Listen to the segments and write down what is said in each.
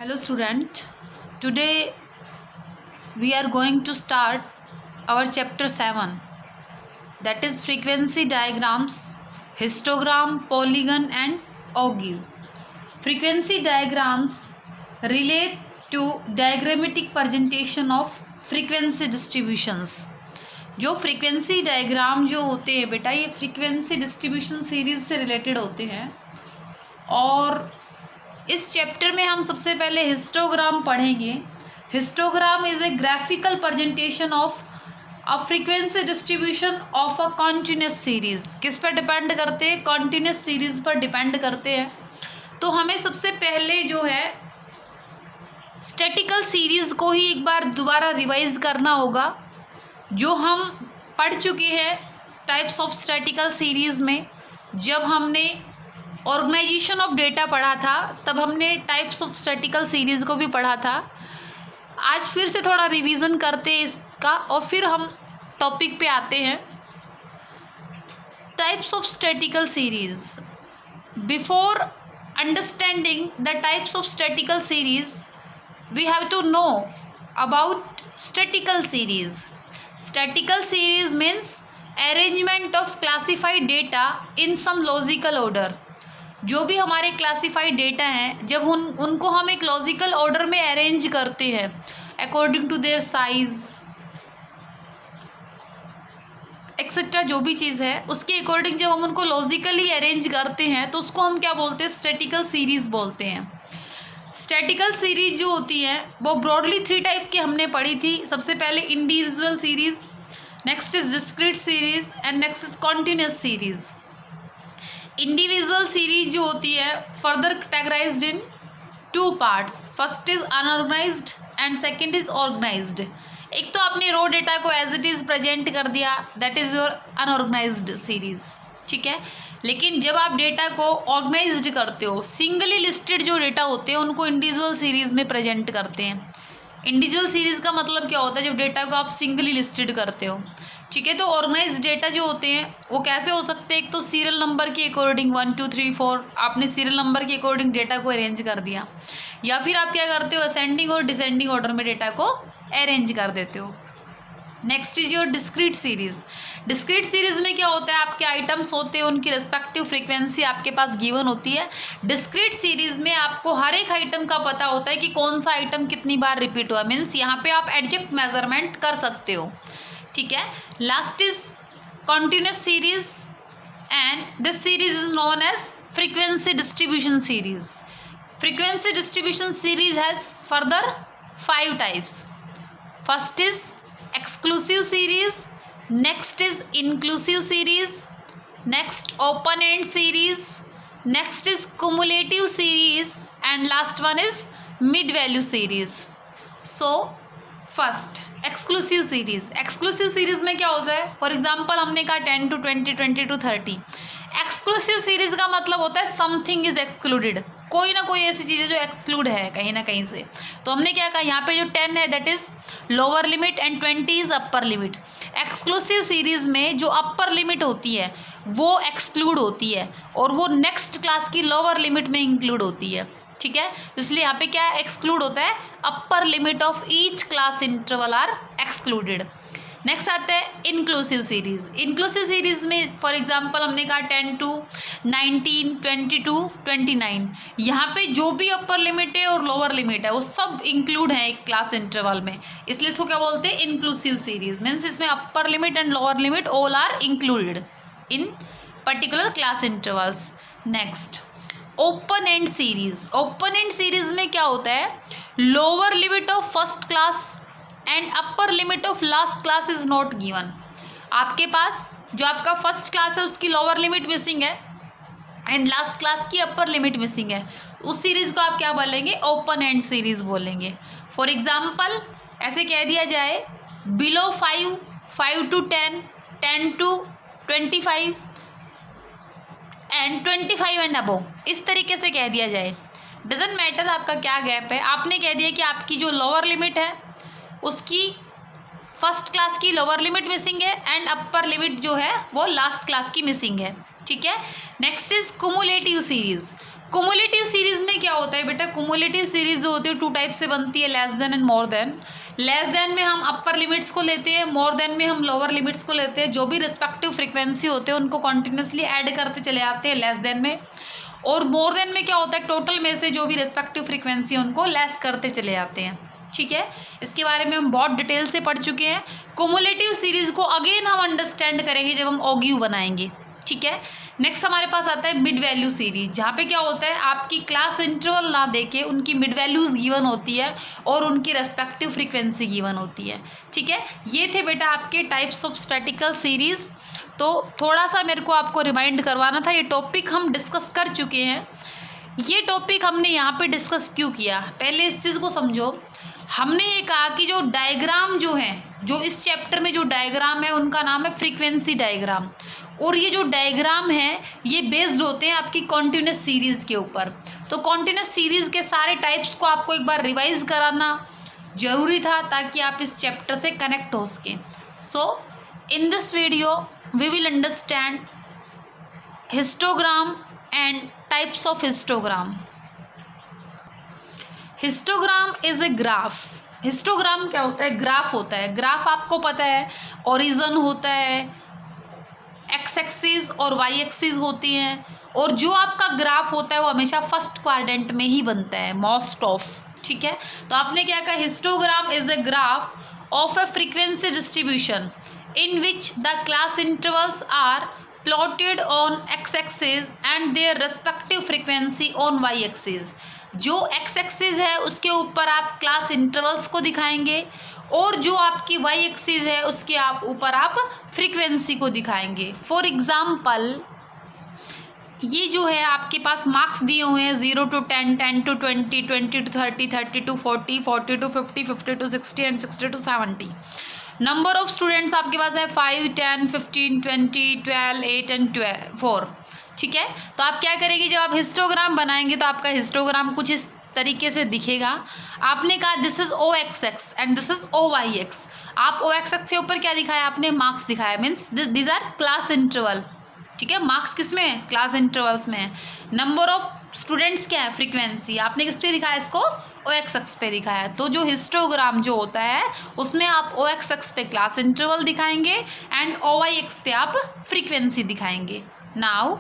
Hello student, today we are going to start our chapter 7, that is frequency diagrams, histogram, polygon and ogive. Frequency diagrams relate to diagrammatic presentation of frequency distributions. जो frequency diagram जो होते हैं बेटा ये frequency distribution series से related होते हैं और इस चैप्टर में हम सबसे पहले हिस्टोग्राम पढ़ेंगे. Histogram is A graphical presentation of a frequency distribution of a continuous series. किस पर डिपेंड करते हैं? कॉन्टिन्यूस सीरीज पर डिपेंड करते हैं. तो हमें सबसे पहले जो है स्टैटिकल सीरीज को ही एक बार दोबारा रिवाइज करना होगा. जो हम पढ़ चुके हैं टाइप्स ऑफ स्टैटिकल सीरीज में, जब हमने ऑर्गेनाइजेशन ऑफ डेटा पढ़ा था तब हमने टाइप्स ऑफ स्टैटिकल सीरीज को भी पढ़ा था. आज फिर से थोड़ा रिवीजन करते हैं इसका और फिर हम टॉपिक पे आते हैं. Types of statical series. Before understanding the types of statical series we have to know about statical series. Statical series means arrangement of classified data in some logical order. जो भी हमारे क्लासिफाइड डेटा हैं जब उनको हम एक logical order में arrange करते हैं according to their size etcetera, जो भी चीज़ है उसके अकॉर्डिंग जब हम उनको लॉजिकली अरेंज करते हैं तो उसको हम क्या बोलते हैं? स्टैटिकल सीरीज बोलते हैं. स्टैटिकल सीरीज जो होती है वो ब्रॉडली 3 टाइप की हमने पढ़ी थी. सबसे पहले individual series, next is discrete series and next is continuous series. Individual series जो होती है further categorized in 2 parts. First is unorganized and second is organized. एक तो आपने रो डेटा को एज इट इज़ प्रेजेंट कर दिया, that is your unorganized series. ठीक है, लेकिन जब आप डेटा को ऑर्गेनाइज्ड करते हो, सिंगली लिस्टेड जो डेटा होते हैं उनको इंडिविजुअल सीरीज में प्रेजेंट करते हैं. इंडिविजुअल सीरीज का मतलब क्या होता है? जब डेटा को आप सिंगली लिस्टेड करते हो. ठीक है, तो ऑर्गेनाइज डेटा जो होते हैं वो कैसे हो सकते हैं? एक तो सीरियल नंबर के अकॉर्डिंग 1 2 3 4 आपने सीरियल नंबर के अकॉर्डिंग डेटा को अरेंज कर दिया, या फिर आप क्या करते हो असेंडिंग और डिसेंडिंग ऑर्डर में डेटा को अरेंज कर देते हो. Next is your discrete series. Discrete series में क्या होता है? आपके आइटम्स होते हैं, उनकी रेस्पेक्टिव फ्रीक्वेंसी आपके पास गिवन होती है. डिस्क्रीट सीरीज में आपको हर एक आइटम का पता होता है कि कौन सा आइटम कितनी बार रिपीट हुआ. मीन्स यहाँ पे आप एग्जैक्ट मेजरमेंट कर सकते हो. ठीक है, last is continuous series and this series is known as frequency distribution series. Frequency distribution series has further 5 types. First is exclusive series, next is inclusive series, next open end series, next is cumulative series and last one is mid value series. So first exclusive series. exclusive series में क्या होता है? For example हमने कहा 10 to 20 20 to 30. Exclusive series का मतलब होता है समथिंग इज एक्सक्लूडेड. कोई ना कोई ऐसी चीज़ है जो एक्सक्लूड है कहीं ना कहीं से. तो हमने क्या कहा यहाँ पे जो 10 है that is lower limit and 20 is upper limit. Exclusive series में जो अपर लिमिट होती है वो एक्सक्लूड होती है और वो नेक्स्ट क्लास की लोअर लिमिट में इंक्लूड होती है. ठीक है, इसलिए यहाँ पे क्या एक्सक्लूड होता है? Upper limit of each class interval are excluded. Next आता है इंक्लूसिव सीरीज. इंक्लूसिव सीरीज में फॉर एग्जांपल हमने कहा 10 to 19 20 to 29. यहाँ पे जो भी अपर लिमिट है और लोअर लिमिट है वो सब इंक्लूड है एक क्लास इंटरवल में, इसलिए इसको क्या बोलते हैं? Inclusive series. मीन्स इसमें upper limit and lower limit all are included in particular class intervals. Next open end series. Open end series में क्या होता है? Lower limit of first class and upper limit of last class is not given. आपके पास जो आपका first class है उसकी लोअर लिमिट मिसिंग है एंड लास्ट क्लास की अपर लिमिट मिसिंग है. उस सीरीज को आप क्या बोलेंगे? ओपन एंड सीरीज बोलेंगे. फॉर एग्जाम्पल ऐसे कह दिया जाए below 5 5 to 10 10 to 25 and 25 and above. इस तरीके से कह दिया जाए. डजेंट मैटर आपका क्या गैप है, आपने कह दिया कि आपकी जो लोअर लिमिट है उसकी फर्स्ट क्लास की लोअर लिमिट मिसिंग है एंड अपर लिमिट जो है वो लास्ट क्लास की मिसिंग है. ठीक है, next is cumulative series. Cumulative series में क्या होता है बेटा, कुमुलेटिव सीरीज जो होती है 2 टाइप से बनती है, less than and more than. Less than में हम अपर लिमिट्स को लेते हैं, मोर देन में हम लोअर लिमिट्स को लेते हैं। जो भी रिस्पेक्टिव फ्रीक्वेंसी होते हैं उनको कॉन्टिन्यूसली ऐड करते चले आते हैं लेस देन में, और मोर देन में क्या होता है, टोटल में से जो भी रिस्पेक्टिव फ्रीक्वेंसी उनको लेस करते चले आते हैं। ठीक है, इसके बारे में हम बहुत डिटेल से पढ़ चुके हैं। कुमुलेटिव सीरीज को अगेन हम अंडरस्टैंड करेंगे जब हम ऑग्यू बनाएंगे। ठीक है, नेक्स्ट हमारे पास आता है मिड वैल्यू सीरीज, जहाँ पे क्या होता है आपकी क्लास इंटरवल ना देके उनकी मिड वैल्यूज गिवन होती है और उनकी रेस्पेक्टिव फ्रीक्वेंसी गिवन होती है। ठीक है, ये थे बेटा आपके टाइप्स ऑफ स्टैटिकल सीरीज। तो थोड़ा सा मेरे को आपको रिमाइंड करवाना था, ये टॉपिक हम डिस्कस कर चुके हैं। ये टॉपिक हमने यहाँ पे डिस्कस क्यों किया, पहले इस चीज़ को समझो। हमने ये कहा कि जो डायग्राम जो है, जो इस चैप्टर में जो डायग्राम है उनका नाम है फ्रीक्वेंसी डायग्राम, और ये जो डायग्राम है ये बेस्ड होते हैं आपकी कॉन्टिन्यूस सीरीज़ के ऊपर। तो कॉन्टिन्यूस सीरीज़ के सारे टाइप्स को आपको एक बार रिवाइज कराना जरूरी था ताकि आप इस चैप्टर से कनेक्ट हो सकें। So in this video we will understand histogram and types of histogram. Histogram is a graph. Histogram क्या होता है, ग्राफ होता है। ग्राफ आपको पता है ओरिजिन होता है, एक्स एक्सिस और वाई एक्सिस होती हैं, और जो आपका ग्राफ होता है वो हमेशा फर्स्ट क्वाड्रेंट में ही बनता है मोस्ट ऑफ। ठीक है, तो आपने क्या कहा, histogram is a graph of a frequency distribution in which the class intervals are plotted on X axis and their respective frequency on Y axis. जो एक्स एक्सिस है उसके ऊपर आप क्लास इंटरवल्स को दिखाएंगे, और जो आपकी वाई एक्सिस है उसके ऊपर आप फ्रीक्वेंसी को दिखाएंगे। फॉर एग्जाम्पल ये जो है आपके पास मार्क्स दिए हुए हैं 0 to 10, 10 to 20, 20 to 30, 30 to 40, 40 to 50, 50 to 60 and 60 to 70। Number of students आपके पास है 5, 10, 15, 20, 12, 8 एंड 4। ठीक है, तो आप क्या करेंगे, जब आप हिस्टोग्राम बनाएंगे तो आपका हिस्टोग्राम कुछ इस तरीके से दिखेगा। आपने कहा this is O X X and this is O Y X. आप ओ एक्स एक्स के ऊपर क्या दिखाया, आपने मार्क्स दिखाया, means this are class interval. ठीक है, मार्क्स किस में है, क्लास इंटरवल्स में है। नंबर ऑफ स्टूडेंट्स क्या है, फ्रीक्वेंसी, आपने किस पे दिखाया, इसको ओ एक्स एक्स पे दिखाया। तो जो हिस्टोग्राम जो होता है उसमें आप ओ एक्स एक्स पे क्लास इंटरवल दिखाएंगे एंड ओ वाई एक्स पे आप फ्रीक्वेंसी दिखाएंगे। Now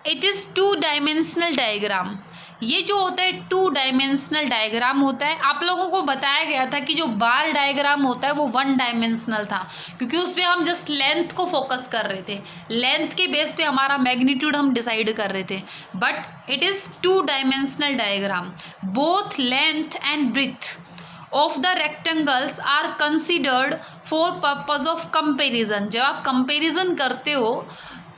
it is 2 dimensional diagram. ये जो होता है 2 डायमेंशनल डायग्राम होता है। आप लोगों को बताया गया था कि जो बार डायग्राम होता है वो 1 डायमेंशनल था, क्योंकि उस पर हम जस्ट लेंथ को फोकस कर रहे थे, लेंथ के बेस पे हमारा मैग्नीट्यूड हम डिसाइड कर रहे थे। But it is 2 dimensional diagram. Both length and breadth of the rectangles are considered for purpose of comparison. जब आप कंपेरिजन करते हो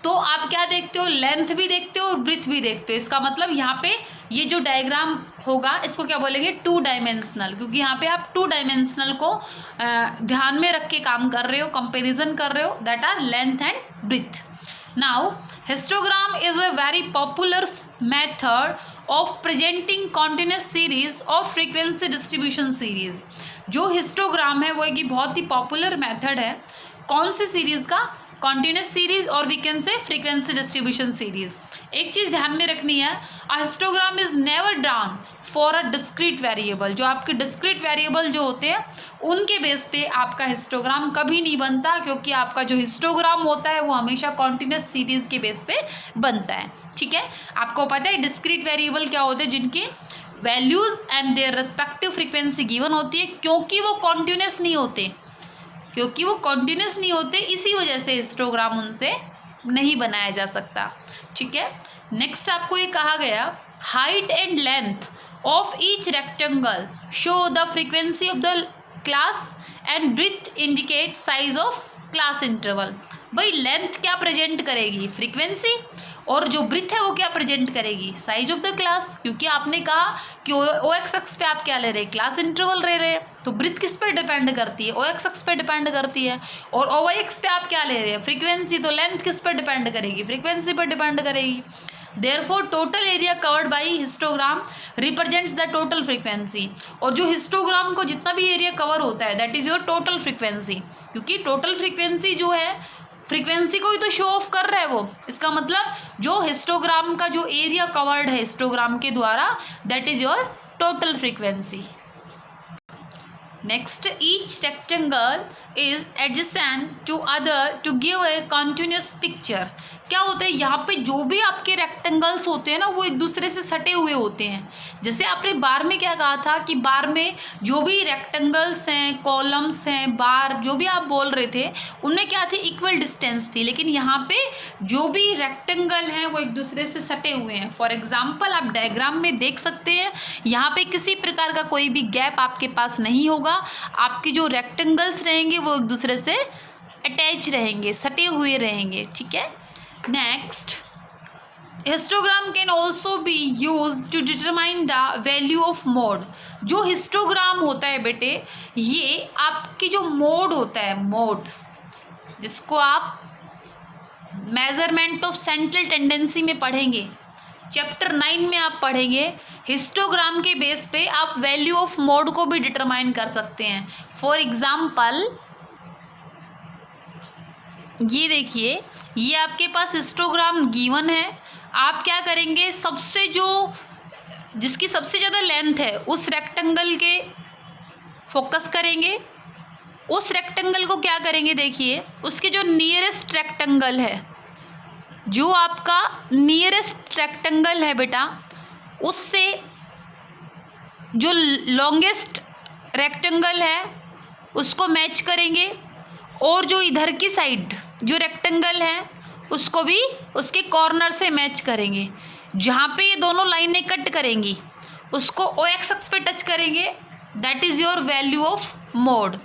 तो आप क्या देखते हो, लेंथ भी देखते हो और ब्रेड्थ भी देखते हो। इसका मतलब यहाँ पे ये जो डायग्राम होगा इसको क्या बोलेंगे, 2 डायमेंशनल, क्योंकि यहाँ पे आप 2 डायमेंशनल को ध्यान में रख के काम कर रहे हो, कंपैरिजन कर रहे हो, that are length and breadth. Now histogram is a very popular method of presenting continuous series और फ्रीक्वेंसी डिस्ट्रीब्यूशन सीरीज। जो हिस्टोग्राम है वो एक बहुत ही पॉपुलर मेथड है, कौन सी सीरीज का, कॉन्टिन्यूस सीरीज और we can say frequency distribution series. एक चीज़ ध्यान में रखनी है, a histogram is never drawn for a discrete variable. जो आपके डिस्क्रीट वेरिएबल जो होते हैं उनके बेस पे आपका हिस्टोग्राम कभी नहीं बनता, क्योंकि आपका जो हिस्टोग्राम होता है वो हमेशा कॉन्टिन्यूस सीरीज के बेस पे बनता है। ठीक है, आपको पता है डिस्क्रीट वेरिएबल क्या होते हैं, जिनकी values and their respective frequency given होती है, क्योंकि वो कॉन्टिन्यूस नहीं होते, इसी वजह से हिस्टोग्राम उनसे नहीं बनाया जा सकता। ठीक है, नेक्स्ट आपको ये कहा गया, height and length of each rectangle show the frequency of the class and breadth indicate size of class interval. भाई लेंथ क्या प्रेजेंट करेगी, फ्रीक्वेंसी, और जो ब्रेड्थ है वो क्या प्रेजेंट करेगी, साइज ऑफ द क्लास। क्योंकि आपने कहा कि ओ एक्स एक्स पे आप क्या ले रहे हैं, क्लास इंटरवल ले रहे हैं, तो ब्रेड्थ किस पे डिपेंड करती है, ओ एक्स एक्स पे डिपेंड करती है। और ओ वाई एक्स पे आप क्या ले रहे हैं, फ्रीक्वेंसी, तो लेंथ किस पे डिपेंड करेगी, फ्रीक्वेंसी पर डिपेंड करेगी। Therefore total area covered by histogram represents the total frequency. और जो हिस्टोग्राम को जितना भी एरिया कवर होता है that is your total frequency, क्योंकि टोटल फ्रीक्वेंसी जो है फ्रीक्वेंसी को ही तो शो ऑफ कर रहा है वो। इसका मतलब जो हिस्टोग्राम का जो एरिया कवर्ड है हिस्टोग्राम के द्वारा, that is your total frequency. Next, each rectangle is adjacent to other to give a continuous picture. क्या होता है, यहाँ पे जो भी आपके रेक्टेंगल्स होते हैं ना वो एक दूसरे से सटे हुए होते हैं। जैसे आपने बार में क्या कहा था कि बार में जो भी रेक्टेंगल्स हैं, कॉलम्स हैं, बार जो भी आप बोल रहे थे उनमें क्या थी, इक्वल डिस्टेंस थी। लेकिन यहाँ पे जो भी रेक्टेंगल हैं वो एक दूसरे से सटे हुए हैं। फॉर एग्जाम्पल आप डायग्राम में देख सकते हैं, यहाँ पे किसी प्रकार का कोई भी गैप आपके पास नहीं होगा। आपके जो रेक्टेंगल्स रहेंगे वो एक दूसरे से अटैच रहेंगे, सटे हुए रहेंगे। ठीक है। Next, histogram can also be use to determine the value of mode. जो हिस्टोग्राम होता है बेटे, ये आपकी जो मोड होता है, मोड जिसको आप मेजरमेंट ऑफ सेंट्रल टेंडेंसी में पढ़ेंगे, चैप्टर 9 में आप पढ़ेंगे। हिस्टोग्राम के बेस पे आप वैल्यू ऑफ मोड को भी डिटरमाइन कर सकते हैं। फॉर एग्जाम्पल ये देखिए, ये आपके पास हिस्टोग्राम गिवन है। आप क्या करेंगे, सबसे जो जिसकी सबसे ज़्यादा लेंथ है उस रेक्टेंगल के फोकस करेंगे। उस रेक्टेंगल को क्या करेंगे, देखिए उसके जो नियरेस्ट रेक्टेंगल है, जो आपका नियरेस्ट रेक्टेंगल है बेटा, उससे जो लॉन्गेस्ट रेक्टेंगल है उसको मैच करेंगे। और जो इधर की साइड जो रेक्टेंगल है उसको भी उसके कॉर्नर से मैच करेंगे। जहाँ पे ये दोनों लाइनें कट करेंगी उसको ओ एक्स पे टच करेंगे। That is your value of mode.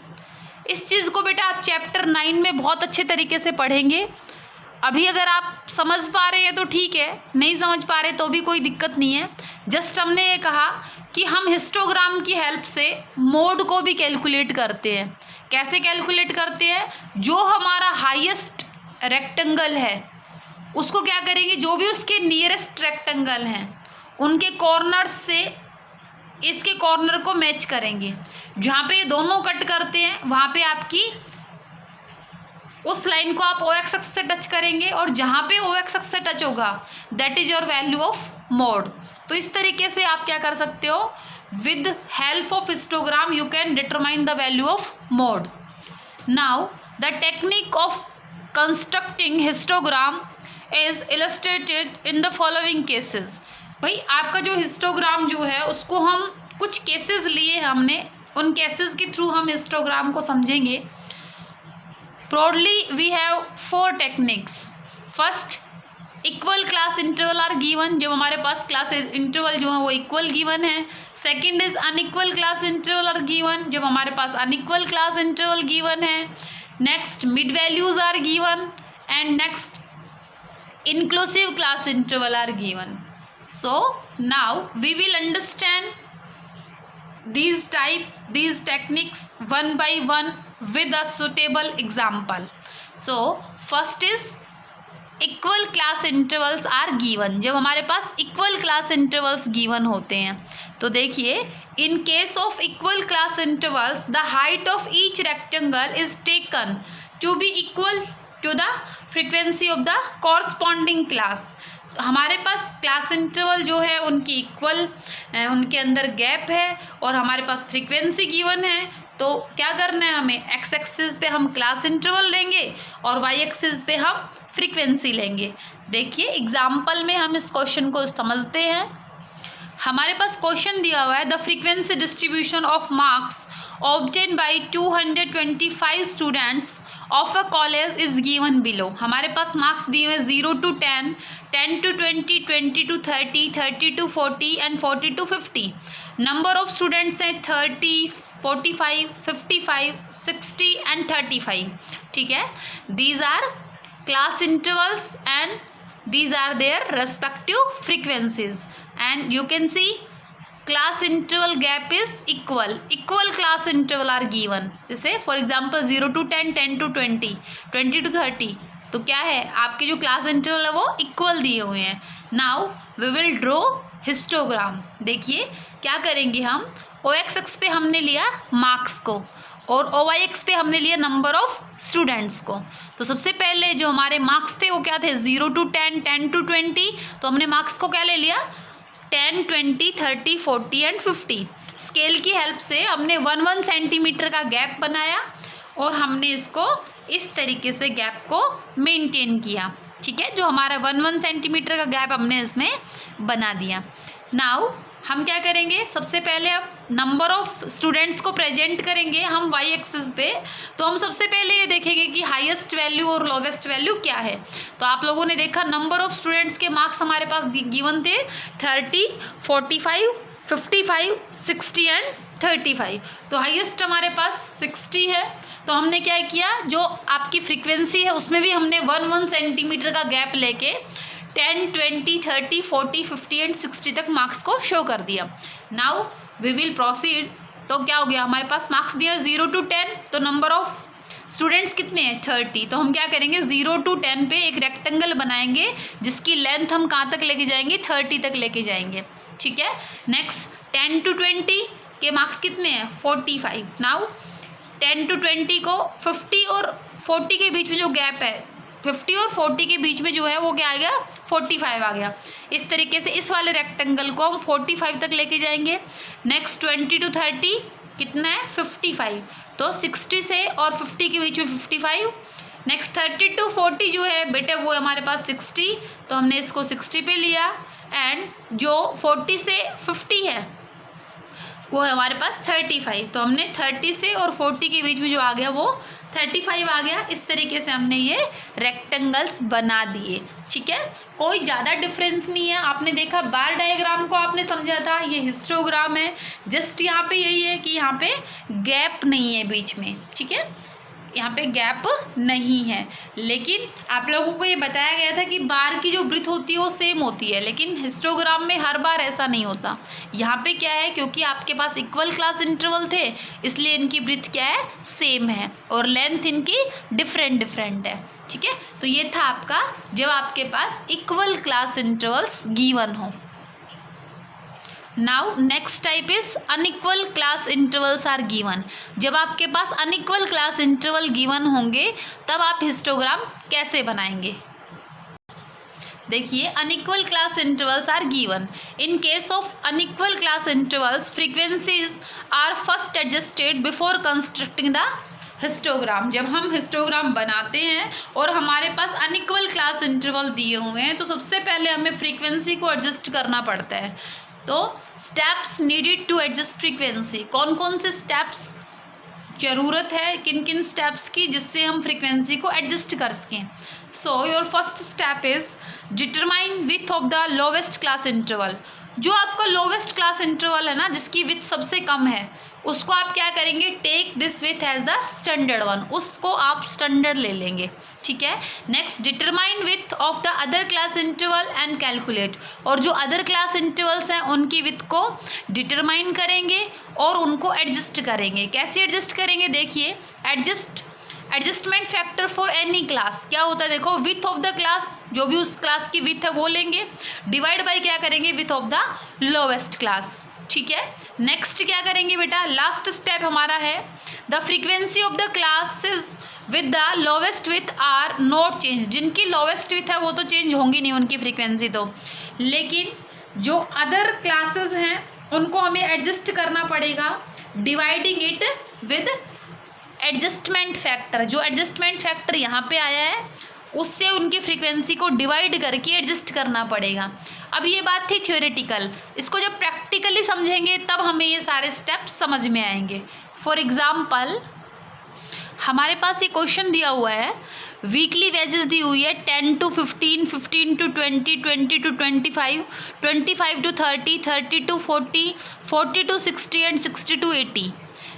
इस चीज़ को बेटा आप चैप्टर 9 में बहुत अच्छे तरीके से पढ़ेंगे। अभी अगर आप समझ पा रहे हैं तो ठीक है, नहीं समझ पा रहे तो भी कोई दिक्कत नहीं है। जस्ट हमने ये कहा कि हम हिस्टोग्राम की हेल्प से मोड को भी कैलकुलेट करते हैं। कैसे कैलकुलेट करते हैं, जो हमारा हाईएस्ट रेक्टेंगल है उसको क्या करेंगे, जो भी उसके नियरेस्ट रेक्टेंगल हैं उनके कॉर्नर से इसके कॉर्नर को मैच करेंगे। जहाँ पे ये दोनों कट करते हैं वहाँ पे आपकी उस लाइन को आप ओ एक्स से टच करेंगे, और जहाँ पे ओ एक्स से टच होगा that is your value of mode. तो इस तरीके से आप क्या कर सकते हो, with help of histogram you can determine the value of mode. Now the technique of constructing histogram is illustrated in the following cases. भाई आपका जो हिस्टोग्राम जो है उसको हम कुछ केसेस लिए हमने, उन केसेस के थ्रू हम हिस्टोग्राम को समझेंगे। Broadly, we have 4 techniques. First, equal class interval are given, जब हमारे पास क्लास इंटरवल जो है वो इक्वल गिवन है। Second is unequal class interval are given, जब हमारे पास अनइक्वल क्लास इंटरवल गिवन है। Next, mid values are given, and next inclusive class interval are given. So now we will understand these techniques one by one with a suitable example. So first is equal class intervals are given. जब हमारे पास equal class intervals given होते हैं तो देखिए, in case of equal class intervals the height of each rectangle is taken to be equal to the frequency of the corresponding class. हमारे पास class interval जो है उनकी इक्वल, उनके अंदर गैप है और हमारे पास फ्रीक्वेंसी गिवन है। तो क्या करना है हमें, एक्स एक्सिस पे हम क्लास इंटरवल लेंगे और वाई एक्सिस पे हम फ्रीक्वेंसी लेंगे। देखिए एग्जाम्पल में हम इस क्वेश्चन को समझते हैं। हमारे पास क्वेश्चन दिया हुआ है, the frequency distribution of marks obtain bye 225 students of a college is given below. हमारे पास मार्क्स दिए हुए 0 to 10, 10 to 20, 20 to 30, 30 to 40 and 40 to 50। Number of students हैं 30, 45, 55, 60 एंड 35। ठीक है, these are class intervals and these are their respective frequencies, and you can see class interval gap is equal class interval are given। जैसे for example 0 to 10, 10 to 20, 20 to 30, तो क्या है आपके जो class interval है वो इक्वल दिए हुए हैं। Now we will draw histogram. देखिए क्या करेंगे हम, ओ एक्स पे हमने लिया मार्क्स को और OYX पे हमने लिया नंबर ऑफ स्टूडेंट्स को। तो सबसे पहले जो हमारे मार्क्स थे वो क्या थे, 0 to 10, 10 to 20। तो हमने मार्क्स को क्या ले लिया, 10, 20, 30, 40 एंड 50। स्केल की हेल्प से हमने 1 सेंटीमीटर का गैप बनाया और हमने इसको इस तरीके से गैप को मेंटेन किया। ठीक है, जो हमारा 1 सेंटीमीटर का गैप हमने इसमें बना दिया। नाउ हम क्या करेंगे, सबसे पहले अब नंबर ऑफ स्टूडेंट्स को प्रेजेंट करेंगे हम वाई एक्सिस पे। तो हम सबसे पहले ये देखेंगे कि हाईएस्ट वैल्यू और लोवेस्ट वैल्यू क्या है। तो आप लोगों ने देखा नंबर ऑफ स्टूडेंट्स के मार्क्स हमारे पास गिवन थे 30, 45, 55, 60 एंड 35। तो हाईएस्ट हमारे पास 60 है। तो हमने क्या किया, जो आपकी फ्रीक्वेंसी है उसमें भी हमने 1 सेंटीमीटर का गैप लेके 10, 20, 30, 40, 50 एंड 60 तक मार्क्स को शो कर दिया। Now we will proceed. तो क्या हो गया, हमारे पास मार्क्स दिया 0 to 10। तो नंबर ऑफ स्टूडेंट्स कितने हैं, 30। तो हम क्या करेंगे, 0 to 10 पे एक रेक्टेंगल बनाएंगे जिसकी लेंथ हम कहाँ तक लेके जाएंगे, 30 तक लेके जाएंगे। ठीक है, नेक्स्ट 10 to 20 के मार्क्स कितने हैं, 45। नाउ 10 to 20 को 50 और 40 के बीच में जो गैप है, 50 और 40 के बीच में जो है वो क्या आ गया, 45 आ गया। इस तरीके से इस वाले रेक्टेंगल को हम 45 तक लेके जाएंगे। नेक्स्ट 20 to 30 कितना है, 55। तो 60 से और 50 के बीच में 55। नेक्स्ट 30 to 40 जो है बेटे वो हमारे पास 60। तो हमने इसको 60 पे लिया। एंड जो 40 से 50 है वो है हमारे पास 35। तो हमने 30 से और 40 के बीच में जो आ गया वो 35 आ गया। इस तरीके से हमने ये रेक्टेंगल्स बना दिए। ठीक है, कोई ज़्यादा डिफरेंस नहीं है। आपने देखा बार डायग्राम को आपने समझा था, ये हिस्टोग्राम है। जस्ट यहाँ पे यही है कि यहाँ पे गैप नहीं है बीच में। ठीक है, यहाँ पे गैप नहीं है। लेकिन आप लोगों को ये बताया गया था कि बार की जो ब्रीथ होती है वो सेम होती है, लेकिन हिस्टोग्राम में हर बार ऐसा नहीं होता। यहाँ पे क्या है, क्योंकि आपके पास इक्वल क्लास इंटरवल थे इसलिए इनकी ब्रीथ क्या है, सेम है और लेंथ इनकी डिफरेंट है। ठीक है, तो ये था आपका जब आपके पास इक्वल क्लास इंटरवल्स गिवन हो। Now next type is unequal class intervals are given. जब आपके पास अनइक्वल क्लास इंटरवल गिवन होंगे तब आप हिस्टोग्राम कैसे बनाएंगे। देखिए, unequal class intervals are given. In case of unequal class intervals frequencies are first adjusted before constructing the histogram. जब हम हिस्टोग्राम बनाते हैं और हमारे पास अनइक्वल क्लास इंटरवल दिए हुए हैं तो सबसे पहले हमें फ्रीक्वेंसी को एडजस्ट करना पड़ता है। तो steps needed to adjust frequency, कौन कौन से स्टेप्स ज़रूरत है, किन किन स्टेप्स की, जिससे हम फ्रीक्वेंसी को एडजस्ट कर सकें। So your first step is determine width of the lowest class interval. जो आपका लोवेस्ट क्लास इंटरवल है ना, जिसकी विथ सबसे कम है, उसको आप क्या करेंगे, take this width as the standard one, उसको आप स्टैंडर्ड ले लेंगे। ठीक है, next determine width of the other class interval and calculate. और जो अदर क्लास इंटरवल्स हैं उनकी विथ को डिटरमाइन करेंगे और उनको एडजस्ट करेंगे। कैसे एडजस्ट करेंगे, देखिए, adjustment factor for any class क्या होता है, देखो, विथ ऑफ द क्लास, जो भी उस क्लास की विथ है वो लेंगे, डिवाइड बाय क्या करेंगे, with of the lowest class. ठीक है, नेक्स्ट क्या करेंगे बेटा, लास्ट स्टेप हमारा है the frequency of the classes with the lowest width are not change. जिनकी लोवेस्ट विथ है वो तो चेंज होंगी नहीं उनकी फ्रीक्वेंसी तो, लेकिन जो अदर क्लासेस हैं उनको हमें एडजस्ट करना पड़ेगा dividing it with adjustment factor. जो एडजस्टमेंट फैक्टर यहाँ पे आया है उससे उनकी फ्रीक्वेंसी को डिवाइड करके एडजस्ट करना पड़ेगा। अब ये बात थी थ्योरेटिकल, इसको जब प्रैक्टिकली समझेंगे तब हमें ये सारे स्टेप्स समझ में आएंगे। फॉर एग्जाम्पल, हमारे पास ये क्वेश्चन दिया हुआ है, वीकली वेजेस दी हुई है 10 to 15, 15 to 20, 20 to 25, 25 to 30, 30 to 40, 40 to 60 and 60 to 80।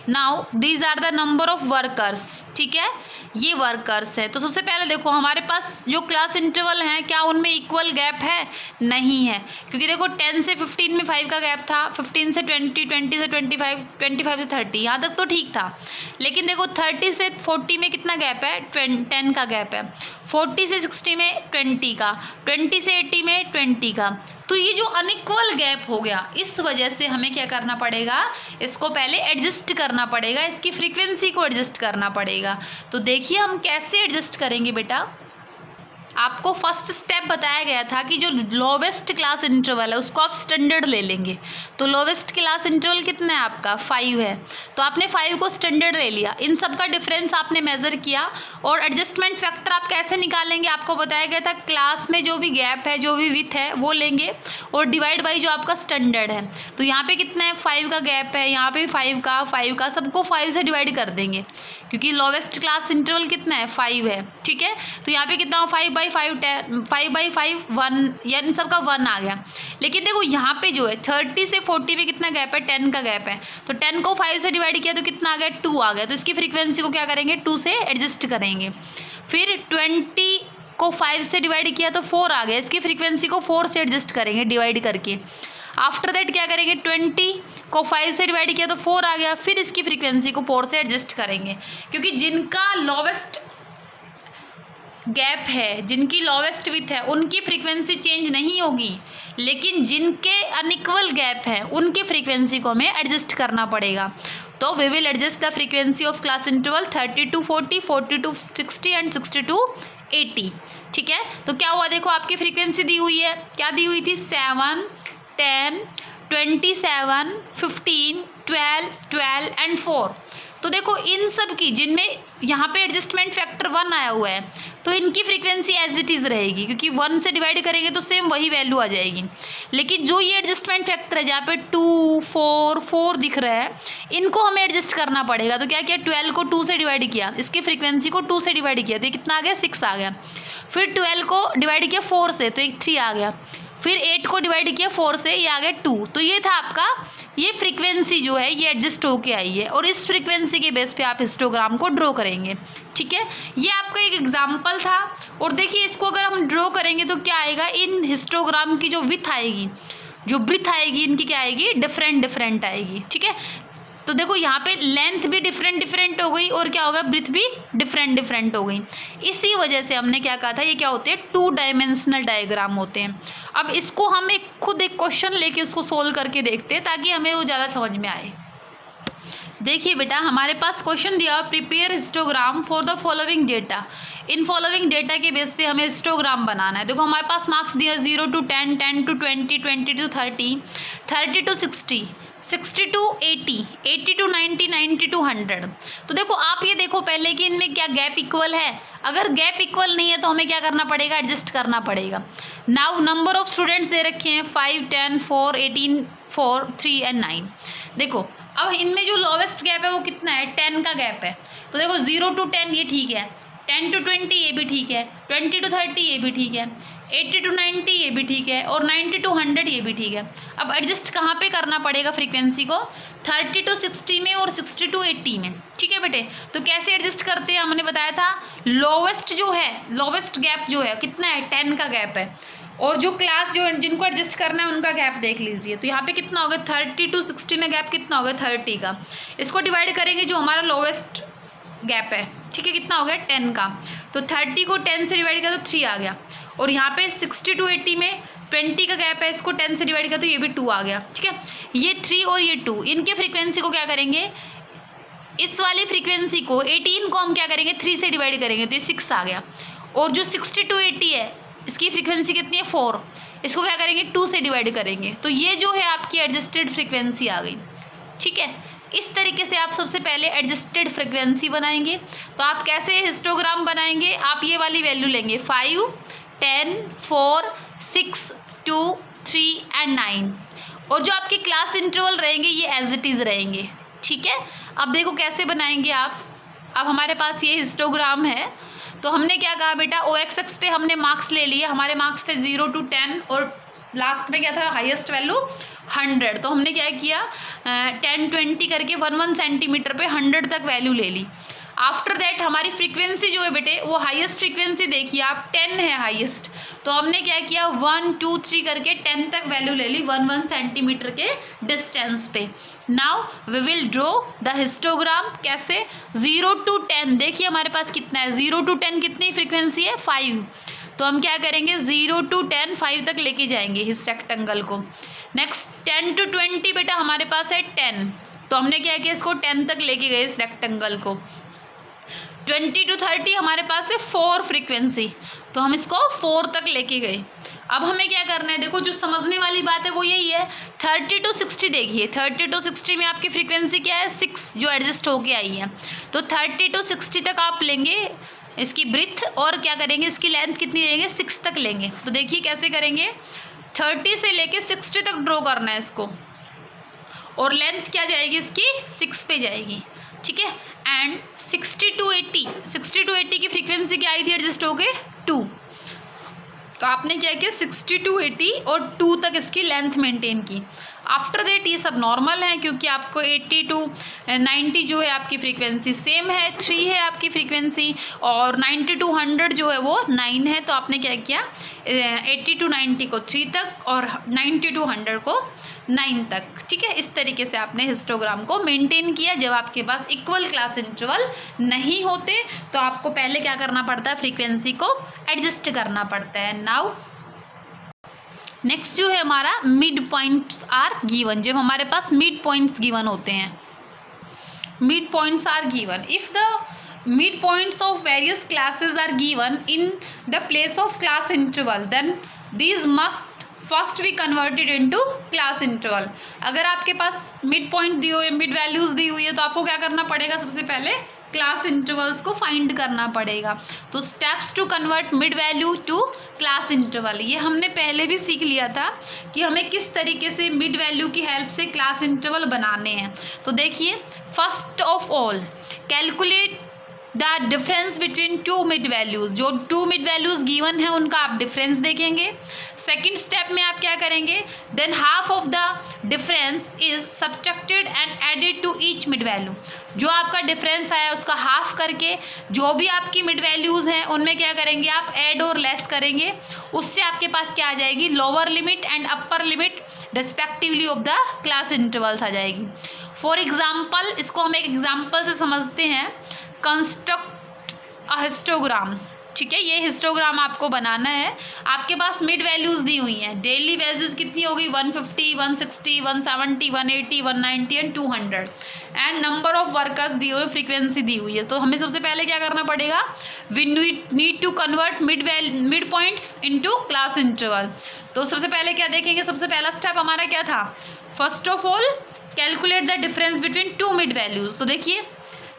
Now these are the number of workers. ठीक है, ये वर्कर्स है। तो सबसे पहले देखो हमारे पास जो क्लास इंटरवल हैं क्या उनमें इक्वल गैप है, नहीं है, क्योंकि देखो 10 से 15 में 5 का गैप था, 15 से 20, 20 से 25, 25 से 30, यहाँ तक तो ठीक था। लेकिन देखो 30 से 40 में कितना गैप है, 10 का गैप है, 40 से 60 में 20 का, 20 से 80 में 20 का। तो ये जो अनइक्वल गैप हो गया, इस वजह से हमें क्या करना पड़ेगा, इसको पहले एडजस्ट करना पड़ेगा, इसकी फ्रीक्वेंसी को एडजस्ट करना पड़ेगा। तो देखिए हम कैसे एडजस्ट करेंगे बेटा। आपको फर्स्ट स्टेप बताया गया था कि जो लोवेस्ट क्लास इंटरवल है उसको आप स्टैंडर्ड ले लेंगे। तो लोवेस्ट क्लास इंटरवल कितना है आपका, 5 है। तो आपने 5 को स्टैंडर्ड ले लिया, इन सब का डिफरेंस आपने मेज़र किया और एडजस्टमेंट फैक्टर आप कैसे निकालेंगे, आपको बताया गया था क्लास में जो भी गैप है, जो भी विथ है वो लेंगे और डिवाइड बाई जो आपका स्टैंडर्ड है। तो यहाँ पे कितना है, 5 का गैप है, यहाँ पे 5 का सबको 5 से डिवाइड कर देंगे क्योंकि लोवेस्ट क्लास इंटरवल कितना है, 5 है। ठीक है, तो यहाँ पे कितना हो, 5 बाई 5 10, 5 बाई 5 1, यानी इन सब का 1 आ गया। लेकिन देखो यहाँ पे जो है 30 से 40 में कितना गैप है, 10 का गैप है। तो 10 को 5 से डिवाइड किया तो कितना आ गया, 2 आ गया। तो इसकी फ्रीक्वेंसी को क्या करेंगे, 2 से एडजस्ट करेंगे। फिर 20 को 5 से डिवाइड किया तो 4 आ गया, इसकी फ्रीक्वेंसी को 4 से एडजस्ट करेंगे डिवाइड करके। आफ्टर दैट क्या करेंगे, 20 को 5 से डिवाइड किया तो 4 आ गया, फिर इसकी फ्रीक्वेंसी को 4 से एडजस्ट करेंगे। क्योंकि जिनका लोवेस्ट गैप है, जिनकी लोवेस्ट विथ है, उनकी फ्रीक्वेंसी चेंज नहीं होगी, लेकिन जिनके अनइक्वल गैप है उनकी फ्रीक्वेंसी को हमें एडजस्ट करना पड़ेगा। तो we will adjust the frequency of class interval 30 to 40, 40 to 60 and 60 to 80। ठीक है, तो क्या हुआ, देखो आपकी फ्रीक्वेंसी दी हुई है, क्या दी हुई थी, 7, 10, 27, 15, 12 एंड 4। तो देखो इन सब की, जिनमें यहाँ पे एडजस्टमेंट फैक्टर 1 आया हुआ है, तो इनकी फ्रीक्वेंसी एज इट इज़ रहेगी क्योंकि 1 से डिवाइड करेंगे तो सेम वही वैल्यू आ जाएगी। लेकिन जो ये एडजस्टमेंट फैक्टर है जहाँ पे 2, 4 दिख रहा है, इनको हमें एडजस्ट करना पड़ेगा। तो क्या किया, 12 को 2 से डिवाइड किया, इसकी फ्रीक्वेंसी को 2 से डिवाइड किया तो ये कितना आ गया, 6 आ गया। फिर 12 को डिवाइड किया 4 से तो एक 3 आ गया। फिर 8 को डिवाइड किया 4 से, ये आ गया 2। तो ये था आपका, ये फ्रीक्वेंसी जो है ये एडजस्ट होके आई है और इस फ्रीक्वेंसी के बेस पे आप हिस्टोग्राम को ड्रॉ करेंगे। ठीक है, ये आपका एक एग्जांपल था। और देखिए इसको अगर हम ड्रॉ करेंगे तो क्या आएगा, इन हिस्टोग्राम की जो विथ आएगी, जो ब्रीथ आएगी, इनकी क्या आएगी, डिफरेंट आएगी। ठीक है, तो देखो यहाँ पे लेंथ भी डिफरेंट हो गई और क्या होगा, ब्रीथ भी डिफरेंट हो गई। इसी वजह से हमने क्या कहा था, ये क्या होते हैं, 2 डायमेंशनल डायग्राम होते हैं। अब इसको हम खुद एक क्वेश्चन लेके इसको सोल्व करके देखते हैं ताकि हमें वो ज़्यादा समझ में आए। देखिए बेटा, हमारे पास क्वेश्चन दिया, prepare histogram for the following data. In following data के बेस पे हमें हिस्टोग्राम बनाना है। देखो हमारे पास मार्क्स दिया 0 to 10, 10 to 20, 20 to 30, 30 to 60, 60 to 80, 80 to 90, 90 to 100। तो देखो आप ये देखो पहले कि इनमें क्या गैप इक्वल है। अगर गैप इक्वल नहीं है तो हमें क्या करना पड़ेगा, एडजस्ट करना पड़ेगा। Now number of students they रखे हैं 5, 10, 4, 18, 4, 3 एंड 9। देखो अब इनमें जो लोवेस्ट गैप है वो कितना है, 10 का गैप है। तो देखो 0 to 10 ये ठीक है, 10 to 20 ये भी ठीक है, 20 to 30 ये भी ठीक है, 80 to 90 ये भी ठीक है और 90 to 100 ये भी ठीक है। अब एडजस्ट कहाँ पे करना पड़ेगा फ्रीक्वेंसी को, 30 to 60 में और 60 to 80 में। ठीक है बेटे, तो कैसे एडजस्ट करते हैं, हमने बताया था लोवेस्ट जो है, लोवेस्ट गैप जो है कितना है, 10 का गैप है। और जो क्लास जो जिनको एडजस्ट करना है उनका गैप देख लीजिए। तो यहाँ पे कितना होगा, 30 to 60 में गैप कितना होगा, 30 का। इसको डिवाइड करेंगे जो हमारा लोवेस्ट गैप है, ठीक है, कितना हो गया, 10 का। तो 30 को 10 से डिवाइड किया तो 3 आ गया। और यहाँ पे 60 to 80 में 20 का गैप है, इसको 10 से डिवाइड किया तो ये भी 2 आ गया। ठीक है, ये 3 और ये 2, इनके फ्रीक्वेंसी को क्या करेंगे, इस वाली फ्रीक्वेंसी को 18 को हम क्या करेंगे, 3 से डिवाइड करेंगे तो ये 6 आ गया। और जो 60 to 80 है इसकी फ्रीक्वेंसी कितनी है, 4, इसको क्या करेंगे, 2 से डिवाइड करेंगे तो ये जो है आपकी एडजस्टेड फ्रीक्वेंसी आ गई। ठीक है, इस तरीके से आप सबसे पहले एडजस्टेड फ्रीक्वेंसी बनाएंगे। तो आप कैसे हिस्टोग्राम बनाएंगे, आप ये वाली वैल्यू लेंगे 5, 10, 4, 6, 2, 3 एंड 9। और जो आपके क्लास इंटरवल रहेंगे ये एज इट इज़ रहेंगे। ठीक है, अब देखो कैसे बनाएंगे आप। अब हमारे पास ये हिस्टोग्राम है, तो हमने क्या कहा बेटा, OX पे हमने मार्क्स ले लिए। हमारे मार्क्स थे 0 to 10 और लास्ट में क्या था, हाईएस्ट वैल्यू 100। तो हमने क्या किया, 10, 20 करके 1 सेंटीमीटर पे 100 तक वैल्यू ले ली। आफ्टर दैट हमारी फ्रीक्वेंसी जो है बेटे वो हाईएस्ट फ्रीक्वेंसी देखिए आप 10 है हाईएस्ट, तो हमने क्या किया 1 2 3 करके 10 तक वैल्यू ले ली 1 सेंटीमीटर के डिस्टेंस पे। Now we will draw the histogram. कैसे? 0 to 10, देखिए हमारे पास कितना है 0 to 10 कितनी फ्रीक्वेंसी है 5, तो हम क्या करेंगे 0 to 10 5 तक लेके जाएंगे इस रेक्टेंगल को। नेक्स्ट 10 to 20 बेटा हमारे पास है 10, तो हमने क्या किया इसको 10 तक लेके गए इस रेक्टेंगल को। 20 to 30 हमारे पास है 4 फ्रीक्वेंसी, तो हम इसको 4 तक लेके गए। अब हमें क्या करना है, देखो जो समझने वाली बात है वो यही है। 30 to 60 देखिए, 30 to 60 में आपकी फ्रीक्वेंसी क्या है 6 जो एडजस्ट होके आई है, तो 30 to 60 तक आप लेंगे इसकी ब्रीथ और क्या करेंगे इसकी लेंथ कितनी लेंगे 6 तक लेंगे। तो देखिए कैसे करेंगे 30 से लेके 60 तक ड्रॉ करना है इसको, और लेंथ क्या जाएगी इसकी 6 पे जाएगी, ठीक है। एंड 60 to 80 की फ्रीक्वेंसी क्या आई थी एडजस्ट हो गए 2, तो आपने क्या किया 60 to 80 और 2 तक इसकी लेंथ मेंटेन की। आफ्टर दैट ये सब नॉर्मल है क्योंकि आपको 80 to 90 जो है आपकी फ्रीक्वेंसी सेम है 3 है आपकी फ्रीक्वेंसी, और 90 to 100 जो है वो 9 है, तो आपने क्या किया 80 to 90 को 3 तक और 90 to 100 को 9 तक, ठीक है। इस तरीके से आपने हिस्टोग्राम को मेंटेन किया। जब आपके पास इक्वल क्लास इंटरवल नहीं होते तो आपको पहले क्या करना पड़ता है फ्रीक्वेंसी को एडजस्ट करना पड़ता है। नाउ नेक्स्ट जो है हमारा मिड पॉइंट्स आर गिवन। जब हमारे पास मिड पॉइंट्स गिवन होते हैं, mid points are given if the mid points of various classes are given in the place of class interval then these must first be converted into class interval. अगर आपके पास mid point दी हुई है, mid values दी हुई है, तो आपको क्या करना पड़ेगा सबसे पहले क्लास इंटरवल्स को फाइंड करना पड़ेगा। तो steps to convert mid value to class interval, ये हमने पहले भी सीख लिया था कि हमें किस तरीके से मिड वैल्यू की हेल्प से क्लास इंटरवल बनाने हैं। तो देखिए first of all calculate the difference between two mid values. जो टू मिड वैल्यूज़ गिवन है उनका आप डिफरेंस देखेंगे। सेकेंड स्टेप में आप क्या करेंगे then half of the difference is subtracted and added to each mid value. जो आपका डिफरेंस आया उसका हाफ करके जो भी आपकी मिड वैल्यूज़ हैं उनमें क्या करेंगे आप ऐड और लेस करेंगे। उससे आपके पास क्या आ जाएगी lower limit and upper limit respectively of the class intervals आ जाएगी। फॉर एग्जाम्पल इसको हम एक एग्जाम्पल से समझते हैं। कंस्ट्रक्ट अ हिस्टोग्राम, ठीक है। ये हिस्टोग्राम आपको बनाना है। आपके पास मिड वैल्यूज़ दी हुई हैं। डेली वेजेस कितनी होगी 150, 160, 170, 180, 190 and 200 and number of workers दी हुई, फ्रीक्वेंसी दी हुई है। तो हमें सबसे पहले क्या करना पड़ेगा we need to convert mid points into class interval. तो सबसे पहले क्या देखेंगे, सबसे पहला स्टेप हमारा क्या था first of all calculate the difference between two mid values. तो देखिए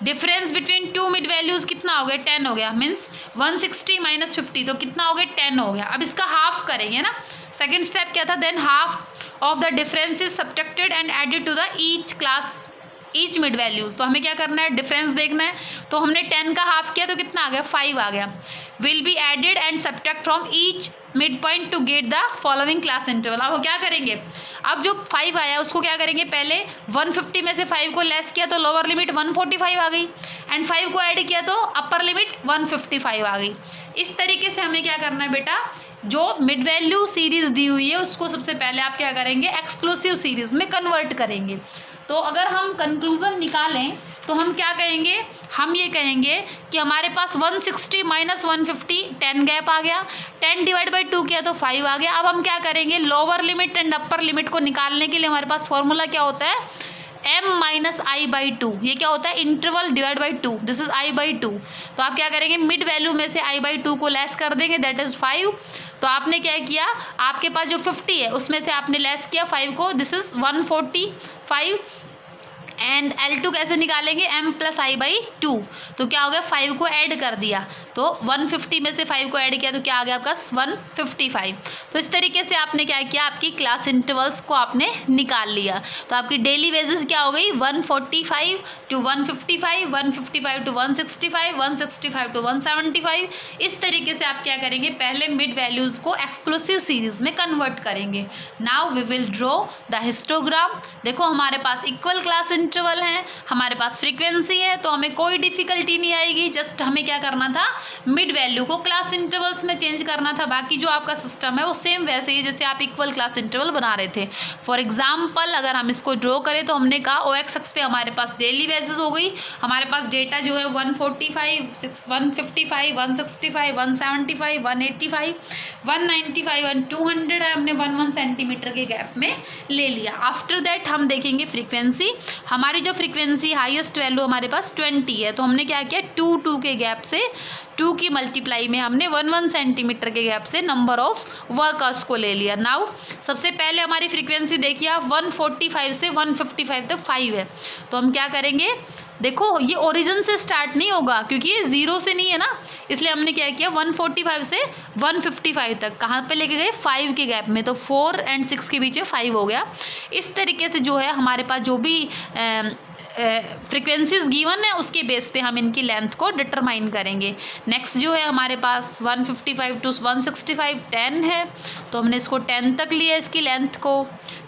difference between two mid values कितना हो गया 10 हो गया, मीन्स 160 माइनस 50 तो कितना हो गया 10 हो गया। अब इसका हाफ करेंगे ना। सेकंड स्टेप क्या था then half of the difference is subtracted and added to the each mid values. तो हमें क्या करना है डिफरेंस देखना है। तो हमने 10 का हाफ किया तो कितना आ गया 5 आ गया। Will be added and subtract from each mid point to get the following class interval. अब वो क्या करेंगे अब जो 5 आया उसको क्या करेंगे पहले 150 में से 5 को लेस किया तो लोअर लिमिट 145 आ गई एंड 5 को ऐड किया तो अपर लिमिट 155 आ गई। इस तरीके से हमें क्या करना है बेटा जो मिड वैल्यू सीरीज़ दी हुई है उसको सबसे पहले आप क्या करेंगे एक्सक्लूसिव सीरीज़ में कन्वर्ट करेंगे। तो अगर हम कंक्लूजन निकालें तो हम क्या कहेंगे हम ये कहेंगे कि हमारे पास 160 माइनस 150 10 गैप आ गया, 10 डिवाइड बाई 2 किया तो 5 आ गया। अब हम क्या करेंगे lower limit and upper limit को निकालने के लिए हमारे पास फॉर्मूला क्या होता है m माइनस आई बाई 2। ये क्या होता है interval divide by 2, this is I by 2। तो आप क्या करेंगे मिड वैल्यू में से आई बाई 2 को लेस कर देंगे दैट इज 5। तो आपने क्या किया आपके पास जो 50 है उसमें से आपने लेस किया 5 को, दिस इज 145 एंड L2 कैसे निकालेंगे m प्लस आई बाई 2। तो क्या हो गया 5 को ऐड कर दिया तो 150 में से 5 को ऐड किया तो क्या आ गया आपका 155। तो इस तरीके से आपने क्या किया, आपकी क्लास इंटरवल्स को आपने निकाल लिया। तो आपकी डेली बेसिस क्या हो गई 145 टू 155, 155 टू 165, 165 टू 175। इस तरीके से आप क्या करेंगे, पहले मिड वैल्यूज़ को एक्सक्लूसिव सीरीज में कन्वर्ट करेंगे। Now we will draw the histogram. देखो हमारे पास इक्वल क्लास इंटरवल है, हमारे पास फ्रीक्वेंसी है, तो हमें कोई डिफिकल्टी नहीं आएगी। जस्ट हमें क्या करना था, मिड वैल्यू को क्लास इंटरवल्स में चेंज करना था। बाकी जो आपका सिस्टम है वो सेम वैसे ही जैसे आप इक्वल क्लास इंटरवल बना रहे थे। फॉर एग्जाम्पल अगर हम इसको ड्रॉ करें तो हमने कहा ओ एक्स एक्स पे हमारे पास डेली बेसिस हो गई, हमारे पास डेटा जो है 145, 155, 165, 175, 185, 195 और 200 है, हमने 1 सेंटीमीटर के गैप में ले लिया। आफ्टर दैट हम देखेंगे फ्रीक्वेंसी। हमारी जो फ्रीक्वेंसी हाईएस्ट वैल्यू हमारे पास 20 है, तो हमने क्या किया 2 के गैप से 2 की मल्टीप्लाई में हमने 1 सेंटीमीटर के गैप से नंबर ऑफ वर्कर्स को ले लिया। नाउ सबसे पहले हमारी फ्रीक्वेंसी देखिए आप 145 से 155 तक 5 है, तो हम क्या करेंगे, देखो ये ओरिजिन से स्टार्ट नहीं होगा क्योंकि ये 0 से नहीं है ना, इसलिए हमने क्या किया 145 से 155 तक कहाँ पे लेके गए 5 के गैप में, तो 4 और 6 के बीच में 5 हो गया। इस तरीके से जो है हमारे पास जो भी फ्रीक्वेंसीज गिवन है उसके बेस पे हम इनकी लेंथ को डिटरमाइन करेंगे। नेक्स्ट जो है हमारे पास 155 टू 165 10 है, तो हमने इसको 10 तक लिया इसकी लेंथ को,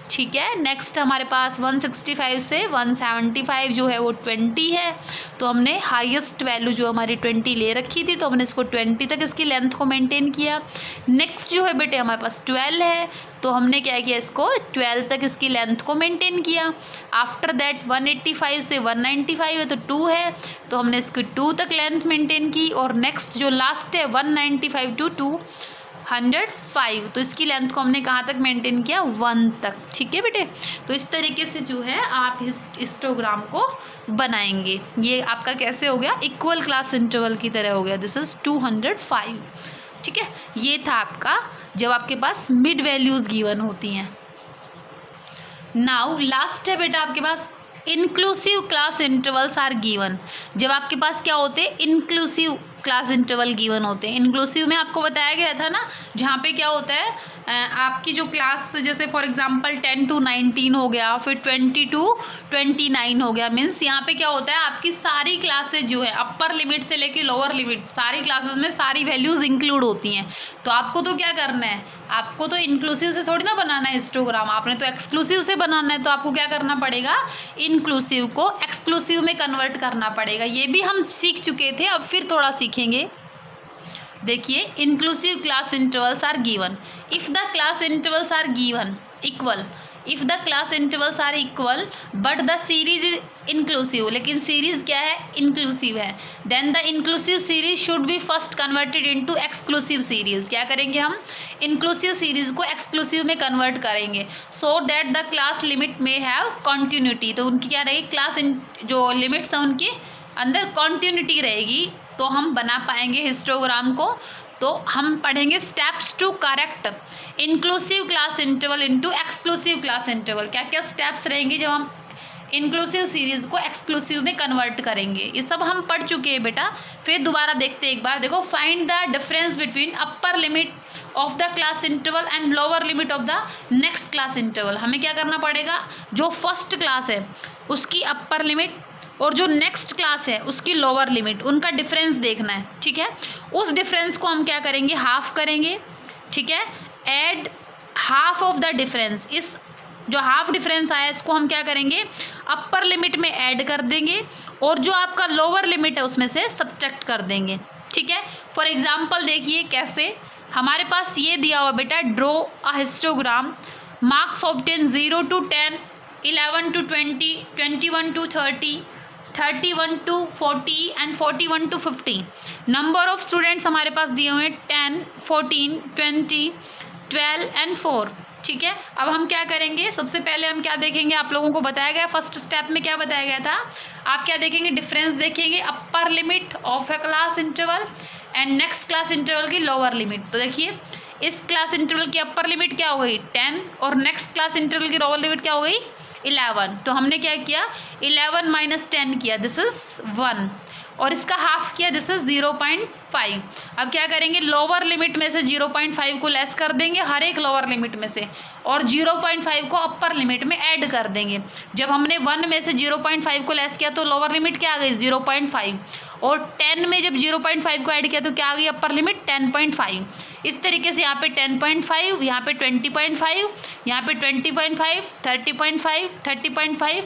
ठीक है। नेक्स्ट हमारे पास 165 से 175 जो है वो 20 है, तो हमने हाईएस्ट वैल्यू जो हमारी 20 ले रखी थी, तो हमने इसको 20 तक इसकी लेंथ को मेंटेन किया। नेक्स्ट जो है बेटे हमारे पास 12 है, तो हमने क्या किया इसको 12 तक इसकी लेंथ को मेंटेन किया। आफ्टर दैट 185 से 195 है, तो 2 है, तो हमने इसकी 2 तक लेंथ मेंटेन की। और नेक्स्ट जो लास्ट है 195 टू 205, तो इसकी लेंथ को हमने कहाँ तक मेंटेन किया 1 तक, ठीक है बेटे। तो इस तरीके से जो है आप हिस्टोग्राम को बनाएंगे। ये आपका कैसे हो गया, इक्वल क्लास इंटरवल की तरह हो गया। दिस इज 205, ठीक है। ये था आपका जब आपके पास मिड वैल्यूज़ गिवन होती हैं। नाउ लास्ट है बेटा आपके पास inclusive class intervals are given. जब आपके पास क्या होते हैं इंक्लूसिव क्लास इंटरवल गिवन होते हैं। इंक्लूसिव में आपको बताया गया था ना, जहाँ पे क्या होता है आपकी जो क्लास जैसे फॉर एग्जांपल 10 to 19 हो गया, फिर 20 to 29 हो गया। मीन्स यहाँ पे क्या होता है आपकी सारी क्लासेज जो है अपर लिमिट से लेके लोअर लिमिट सारी क्लासेस में सारी वैल्यूज़ इंक्लूड होती हैं। तो आपको तो क्या करना है, आपको तो इंक्लूसिव से थोड़ी ना बनाना है हिस्टोग्राम, आपने तो एक्सक्लूसिव से बनाना है। तो आपको क्या करना पड़ेगा, इंक्लूसिव को एक्सक्लूसिव में कन्वर्ट करना पड़ेगा। ये भी हम सीख चुके थे, अब फिर थोड़ा सीखेंगे। देखिए inclusive class intervals are given if the class intervals are given equal, if the class intervals are equal but the series is inclusive, लेकिन सीरीज क्या है इंक्लूसिव है, then the inclusive series should be first converted into exclusive series. क्या करेंगे हम, inclusive series को exclusive में convert करेंगे, so that the class limit may have continuity. तो उनकी क्या रहेगी, क्लास जो लिमिट्स हैं उनके अंदर कॉन्टिन्यूटी रहेगी, तो हम बना पाएंगे हिस्टोग्राम को। तो हम पढ़ेंगे steps to correct inclusive class interval into exclusive class interval. क्या क्या स्टेप्स रहेंगे जब हम इंक्लूसिव सीरीज को एक्सक्लूसिव में कन्वर्ट करेंगे, ये सब हम पढ़ चुके हैं बेटा। फिर दोबारा देखते हैं एक बार। देखो find the difference between upper limit of the class interval and lower limit of the next class interval. हमें क्या करना पड़ेगा, जो फर्स्ट क्लास है उसकी अपर लिमिट और जो नेक्स्ट क्लास है उसकी लोअर लिमिट, उनका डिफरेंस देखना है, ठीक है। उस डिफरेंस को हम क्या करेंगे, हाफ करेंगे, ठीक है। Add half of the difference, इस जो हाफ डिफरेंस आया इसको हम क्या करेंगे अपर लिमिट में ऐड कर देंगे, और जो आपका लोअर लिमिट है उसमें से सब्ट्रैक्ट कर देंगे, ठीक है। फॉर एग्जाम्पल देखिए कैसे, हमारे पास ये दिया हुआ बेटा, draw a histogram, marks obtain 0 to 10, 11 to 20, 21 to 30, 31 to 40 and 41 to 50। Number of students हमारे पास दिए हुए हैं 10, 14, 20, 12 एंड 4, ठीक है। अब हम क्या करेंगे, सबसे पहले हम क्या देखेंगे, आप लोगों को बताया गया फर्स्ट स्टेप में क्या बताया गया था, आप क्या देखेंगे, डिफरेंस देखेंगे अपर limit of A class interval and next class interval की लोअर लिमिट। तो देखिए इस क्लास इंटरवल की अपर लिमिट क्या हो गई 10 और नेक्स्ट क्लास इंटरवल की लोअर लिमिट क्या हो गई 11। तो हमने क्या किया 11 - 10 किया, दिस इज 1। और इसका हाफ किया, दिस इज 0.5। अब क्या करेंगे, लोअर लिमिट में से 0.5 को लेस कर देंगे हर एक लोअर लिमिट में से, और 0.5 को अपर लिमिट में ऐड कर देंगे। जब हमने 1 में से 0.5 को लेस किया तो लोअर लिमिट क्या आ गई, 0.5, और 10 में जब 0.5 को ऐड किया तो क्या आ गई अपर लिमिट, 10.5। इस तरीके से यहाँ पे 10.5, यहाँ पे 20.5, यहाँ पे 20.5, 30.5, 30.5,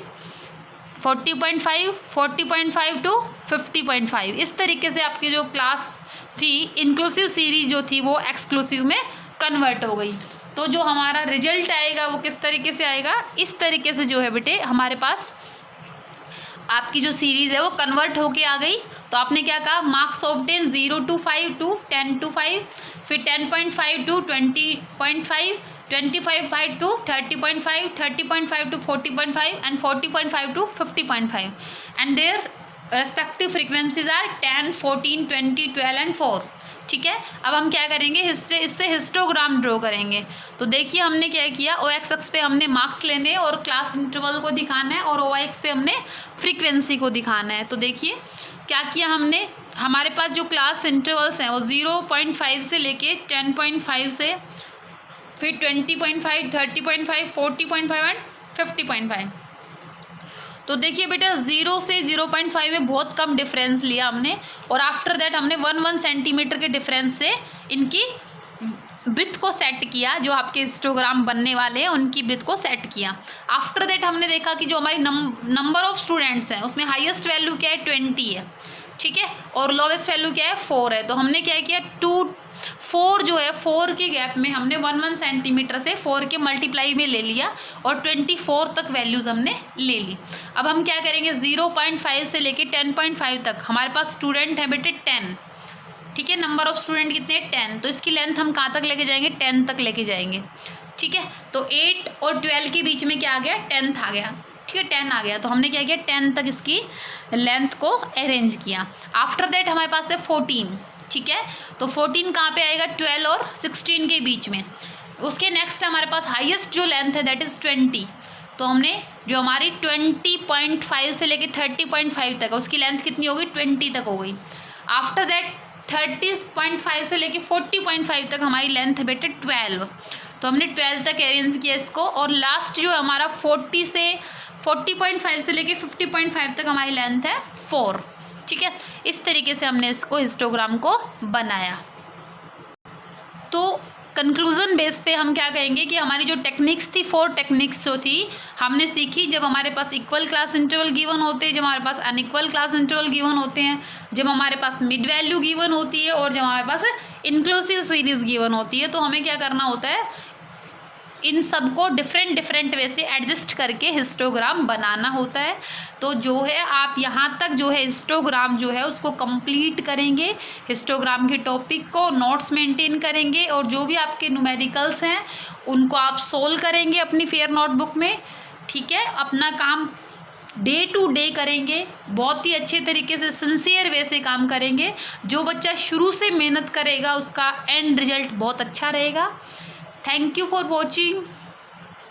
40.5, 40.5 टू 50.5। इस तरीके से आपकी जो क्लास थी इंक्लूसिव सीरीज जो थी वो एक्सक्लूसिव में कन्वर्ट हो गई। तो जो हमारा रिजल्ट आएगा वो किस तरीके से आएगा, इस तरीके से जो है बेटे हमारे पास आपकी जो सीरीज़ है वो कन्वर्ट होके आ गई। तो आपने क्या कहा, marks obtain 0 to 5 to 10 to 5, फिर 10.5 to 20.5, 25.5 to 30.5, 30.5 to 40.5 and 40.5 to 50.5 and their respective frequencies are 10, 14, 20, 12 and 4। ठीक है, अब हम क्या करेंगे, इससे हिस्टोग्राम ड्रॉ करेंगे। तो देखिए हमने क्या किया, ओ एक्स एक्स पे हमने मार्क्स लेने और क्लास इंटरवल को दिखाना है, और ओ वाई एक्स पे हमने फ्रीक्वेंसी को दिखाना है। तो देखिए क्या किया हमने, हमारे पास जो क्लास इंटरवल्स हैं वो 0.5 से लेके 10.5 से, फिर 20.5, 30.5, 40.5 एंड 50.5। तो देखिए बेटा 0 से 0.5 में बहुत कम डिफरेंस लिया हमने, और आफ्टर दैट हमने 1 सेंटीमीटर के डिफरेंस से इनकी ब्रिथ को सेट किया, जो आपके हिस्टोग्राम बनने वाले हैं उनकी ब्रिथ को सेट किया। आफ्टर दैट हमने देखा कि जो हमारी नंबर ऑफ स्टूडेंट्स हैं उसमें हाईएस्ट वैल्यू क्या है, 20 है, ठीक है, और लोवेस्ट वैल्यू क्या है, 4 है। तो हमने क्या किया, 4 जो है 4 के गैप में हमने 1 सेंटीमीटर से 4 के मल्टीप्लाई में ले लिया, और 24 तक वैल्यूज़ हमने ले ली। अब हम क्या करेंगे, 0.5 से लेके 10.5 तक हमारे पास स्टूडेंट है बेटे 10, ठीक है, नंबर ऑफ स्टूडेंट कितने, 10। तो इसकी लेंथ हम कहाँ तक लेके जाएंगे, 10 तक लेके जाएंगे, ठीक है। तो 8 और 12 के बीच में क्या आ गया, 10 आ गया, ठीक है, 10 आ गया। तो हमने क्या किया, 10 तक इसकी लेंथ को अरेंज किया। आफ्टर दैट हमारे पास है 14, ठीक है, तो 14 कहाँ पे आएगा, 12 और 16 के बीच में। उसके नेक्स्ट हमारे पास हाईएस्ट जो लेंथ है दैट इज़ 20। तो हमने जो हमारी 20.5 से लेके 30.5 तक उसकी लेंथ कितनी हो गई, 20 तक हो गई। आफ्टर दैट 30.5 से लेके 40.5 तक हमारी लेंथ है बेटे 12। तो हमने 12 तक अरेंज किया इसको, और लास्ट जो हमारा 40.5 से लेके 50.5 तक हमारी लेंथ है 4, ठीक है। इस तरीके से हमने इसको हिस्टोग्राम को बनाया। तो कंक्लूजन बेस पे हम क्या कहेंगे कि हमारी जो टेक्निक्स थी, 4 टेक्निक्स जो थी हमने सीखी, जब हमारे पास इक्वल क्लास इंटरवल गिवन होते हैं, जब हमारे पास अनइक्वल क्लास इंटरवल गिवन होते हैं, जब हमारे पास मिड वैल्यू गिवन होती है, और जब हमारे पास इंक्लूसिव सीरीज गिवन होती है। तो हमें क्या करना होता है, इन सबको डिफरेंट वे से एडजस्ट करके हिस्टोग्राम बनाना होता है। तो जो है आप यहाँ तक जो है हिस्टोग्राम जो है उसको कंप्लीट करेंगे, हिस्टोग्राम के टॉपिक को नोट्स मेंटेन करेंगे, और जो भी आपके न्यूमेरिकल्स हैं उनको आप सोल्व करेंगे अपनी फेयर नोटबुक में, ठीक है। अपना काम डे टू डे करेंगे, बहुत ही अच्छे तरीके से सिंसियर वे से काम करेंगे। जो बच्चा शुरू से मेहनत करेगा उसका एंड रिजल्ट बहुत अच्छा रहेगा। Thank you for watching.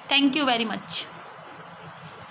Thank you very much.